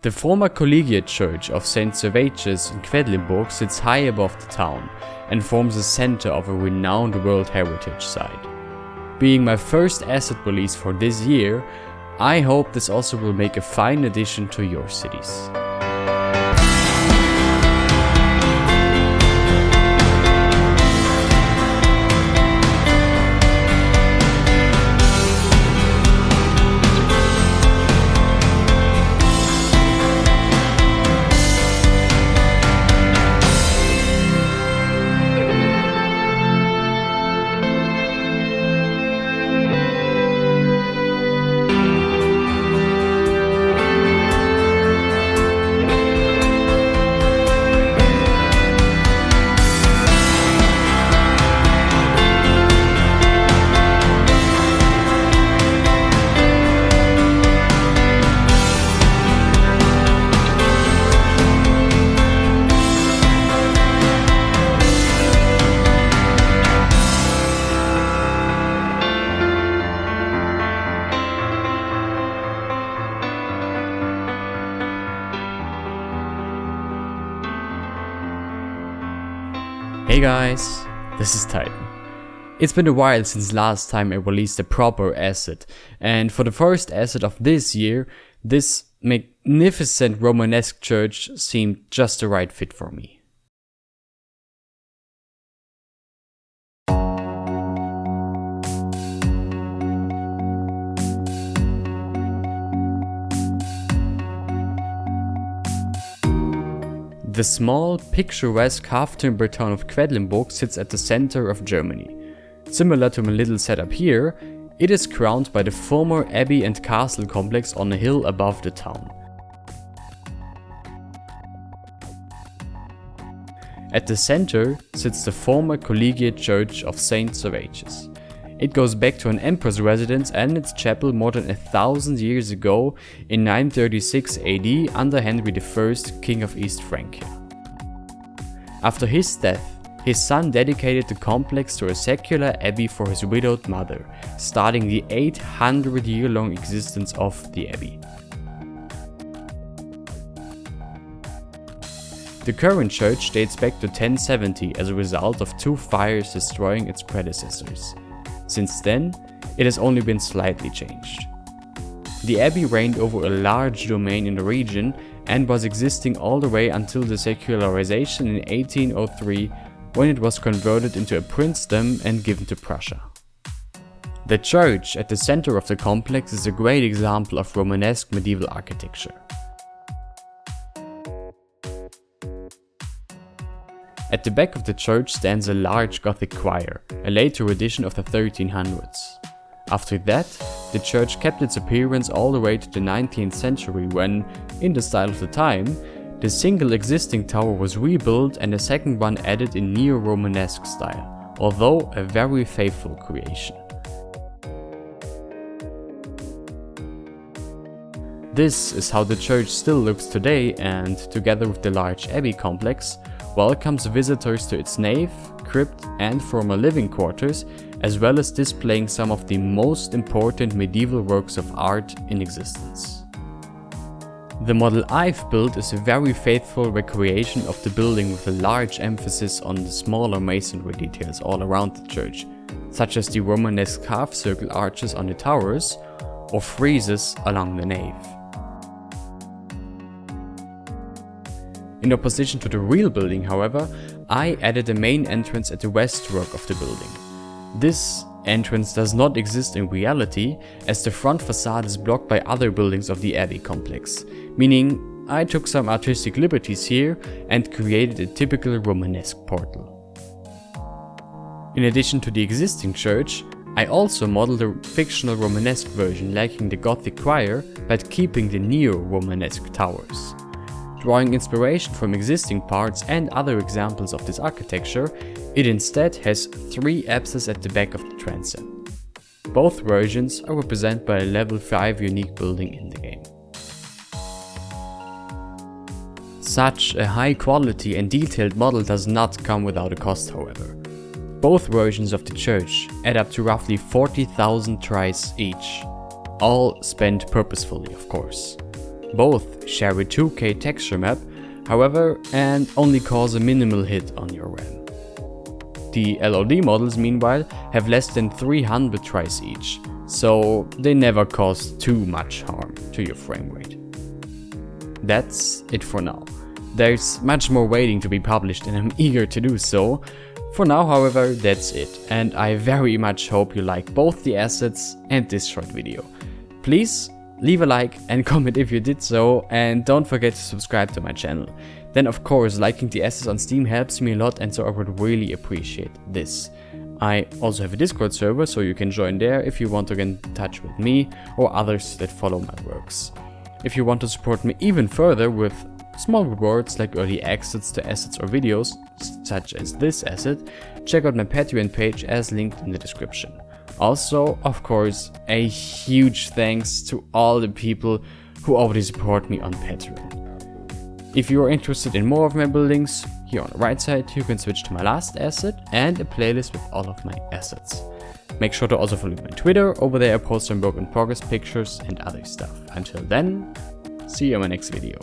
The former collegiate church of St. Servatius in Quedlinburg sits high above the town and forms the center of a renowned World Heritage Site. Being my first asset release for this year, I hope this also will make a fine addition to your cities. Hey guys, this is Titan. It's been a while since last time I released a proper asset, and for the first asset of this year, this magnificent Romanesque church seemed just the right fit for me. The small, picturesque half-timber town of Quedlinburg sits at the center of Germany. Similar to my little setup here, it is crowned by the former abbey and castle complex on a hill above the town. At the center sits the former collegiate church of St. Servatius. It goes back to an emperor's residence and its chapel more than 1,000 years ago in 936 AD under Henry I, King of East Francia. After his death, his son dedicated the complex to a secular abbey for his widowed mother, starting the 800-year-long existence of the abbey. The current church dates back to 1070 as a result of two fires destroying its predecessors. Since then, it has only been slightly changed. The abbey reigned over a large domain in the region and was existing all the way until the secularization in 1803, when it was converted into a princedom and given to Prussia. The church at the center of the complex is a great example of Romanesque medieval architecture. At the back of the church stands a large Gothic choir, a later addition of the 1300s. After that, the church kept its appearance all the way to the 19th century when, in the style of the time, the single existing tower was rebuilt and a second one added in neo-Romanesque style, although a very faithful creation. This is how the church still looks today and, together with the large abbey complex, welcomes visitors to its nave, crypt and former living quarters, as well as displaying some of the most important medieval works of art in existence. The model I've built is a very faithful recreation of the building with a large emphasis on the smaller masonry details all around the church, such as the Romanesque half-circle arches on the towers or friezes along the nave. In opposition to the real building, however, I added a main entrance at the west rock of the building. This entrance does not exist in reality, as the front facade is blocked by other buildings of the abbey complex, meaning I took some artistic liberties here and created a typical Romanesque portal. In addition to the existing church, I also modeled a fictional Romanesque version lacking the Gothic choir but keeping the neo-Romanesque towers. Drawing inspiration from existing parts and other examples of this architecture, it instead has three apses at the back of the transept. Both versions are represented by a level 5 unique building in the game. Such a high quality and detailed model does not come without a cost, however. Both versions of the church add up to roughly 40,000 tries each, all spent purposefully, of course. Both share a 2K texture map, however, and only cause a minimal hit on your RAM. The LOD models, meanwhile, have less than 300 tries each, so they never cause too much harm to your frame rate. That's it for now. There's much more waiting to be published and I'm eager to do so. For now, however, that's it, and I very much hope you like both the assets and this short video. Please leave a like and comment if you did so, and don't forget to subscribe to my channel. Then of course, liking the assets on Steam helps me a lot, and so I would really appreciate this. I also have a Discord server, so you can join there if you want to get in touch with me or others that follow my works. If you want to support me even further with small rewards like early access to assets or videos, such as this asset, check out my Patreon page as linked in the description. Also, of course, a huge thanks to all the people who already support me on Patreon. If you are interested in more of my buildings, here on the right side you can switch to my last asset and a playlist with all of my assets. Make sure to also follow my Twitter, over there I post some work in progress pictures and other stuff. Until then, see you in my next video.